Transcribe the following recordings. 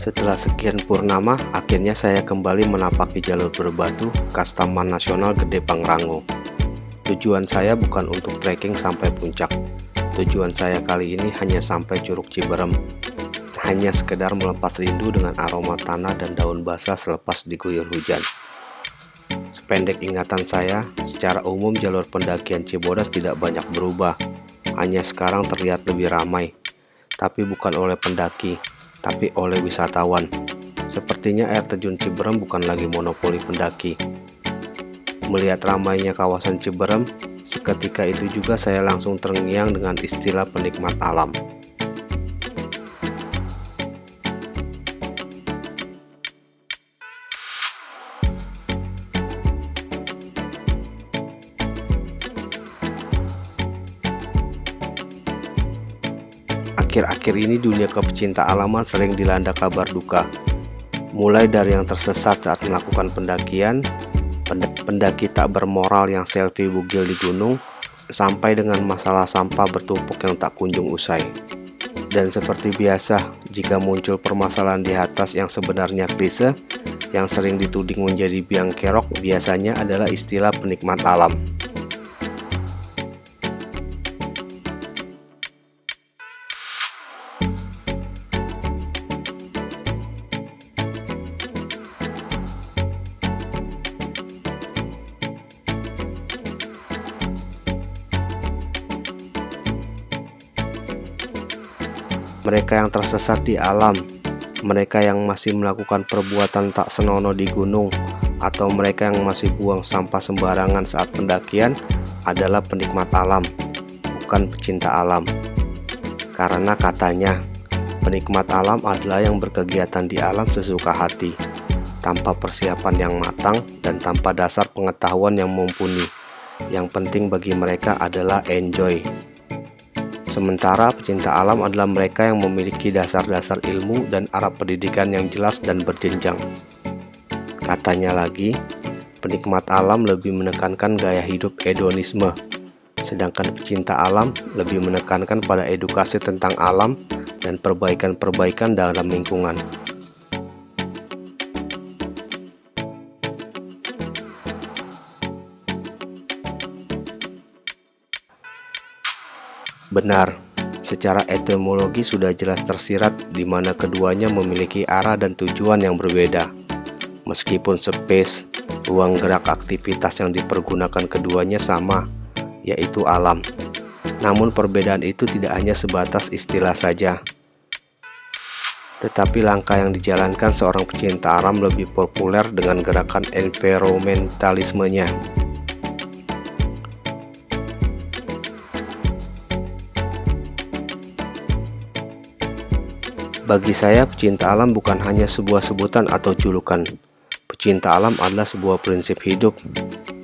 Setelah sekian purnama, akhirnya saya kembali menapaki jalur berbatu khas Taman Nasional Gede Pangrango. Tujuan saya bukan untuk trekking sampai puncak. Tujuan saya kali ini hanya sampai Curug Ciberem. Hanya sekedar melepas rindu dengan aroma tanah dan daun basah selepas diguyur hujan. Sependek ingatan saya, secara umum jalur pendakian Cibodas tidak banyak berubah. Hanya sekarang terlihat lebih ramai. Tapi bukan oleh pendaki, tapi oleh wisatawan. Sepertinya air terjun Ciberem bukan lagi monopoli pendaki. Melihat ramainya kawasan Ciberem, seketika itu juga saya langsung terngiang dengan istilah penikmat alam. Akhir-akhir ini dunia pecinta alaman sering dilanda kabar duka. Mulai dari yang tersesat saat melakukan pendakian, pendaki tak bermoral yang selfie bugil di gunung, sampai dengan masalah sampah bertumpuk yang tak kunjung usai. Dan seperti biasa, jika muncul permasalahan di atas yang sebenarnya klise, yang sering dituding menjadi biang kerok biasanya adalah istilah penikmat alam. Mereka yang tersesat di alam, mereka yang masih melakukan perbuatan tak senonoh di gunung, atau mereka yang masih buang sampah sembarangan saat pendakian adalah penikmat alam, bukan pecinta alam. Karena katanya, penikmat alam adalah yang berkegiatan di alam sesuka hati, tanpa persiapan yang matang dan tanpa dasar pengetahuan yang mumpuni. Yang penting bagi mereka adalah enjoy. Sementara pecinta alam adalah mereka yang memiliki dasar-dasar ilmu dan arah pendidikan yang jelas dan berjenjang. Katanya lagi, penikmat alam lebih menekankan gaya hidup hedonisme, sedangkan pecinta alam lebih menekankan pada edukasi tentang alam dan perbaikan-perbaikan dalam lingkungan. Benar, secara etimologi sudah jelas tersirat di mana keduanya memiliki arah dan tujuan yang berbeda. Meskipun space, ruang gerak aktivitas yang dipergunakan keduanya sama, yaitu alam. Namun perbedaan itu tidak hanya sebatas istilah saja. Tetapi langkah yang dijalankan seorang pecinta alam lebih populer dengan gerakan environmentalismenya. Bagi saya, pecinta alam bukan hanya sebuah sebutan atau julukan. Pecinta alam adalah sebuah prinsip hidup.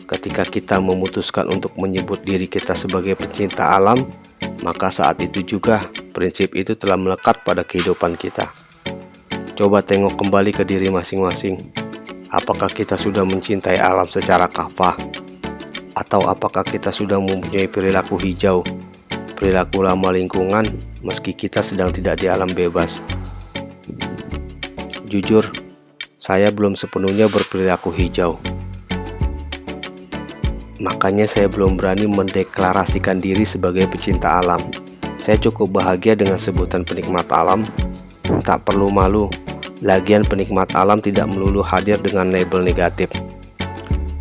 Ketika kita memutuskan untuk menyebut diri kita sebagai pecinta alam, maka saat itu juga prinsip itu telah melekat pada kehidupan kita. Coba tengok kembali ke diri masing-masing. Apakah kita sudah mencintai alam secara kafah? Atau apakah kita sudah mempunyai perilaku hijau, perilaku ramah lingkungan, meski kita sedang tidak di alam bebas? Jujur, saya belum sepenuhnya berperilaku hijau. Makanya saya belum berani mendeklarasikan diri sebagai pecinta alam. Saya cukup bahagia dengan sebutan penikmat alam. Tak perlu malu, lagian penikmat alam tidak melulu hadir dengan label negatif.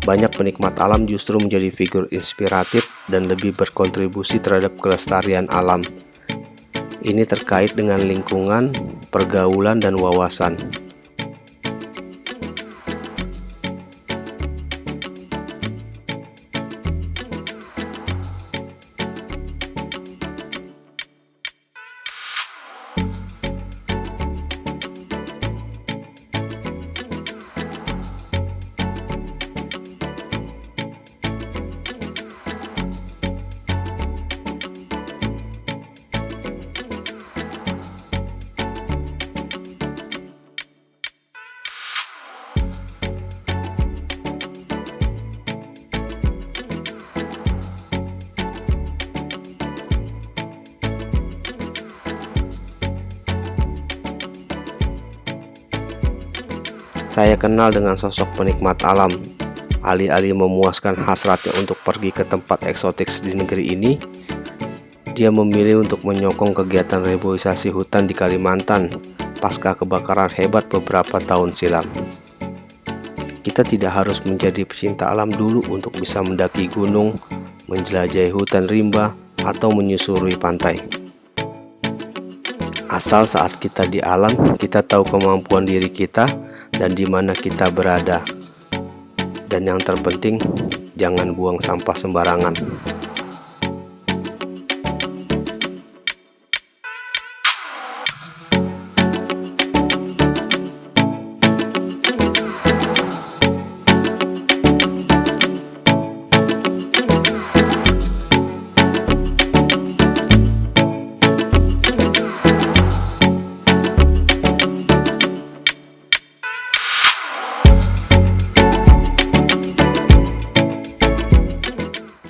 Banyak penikmat alam justru menjadi figur inspiratif dan lebih berkontribusi terhadap kelestarian alam. Ini terkait dengan lingkungan, pergaulan, dan wawasan. Saya kenal dengan sosok penikmat alam. Alih-alih memuaskan hasratnya untuk pergi ke tempat eksotis di negeri ini, dia memilih untuk menyokong kegiatan reboisasi hutan di Kalimantan pasca kebakaran hebat beberapa tahun silam. Kita tidak harus menjadi pecinta alam dulu untuk bisa mendaki gunung, menjelajahi hutan rimba, atau menyusuri pantai. Asal saat kita di alam, kita tahu kemampuan diri kita dan di mana kita berada. Dan yang terpenting, jangan buang sampah sembarangan.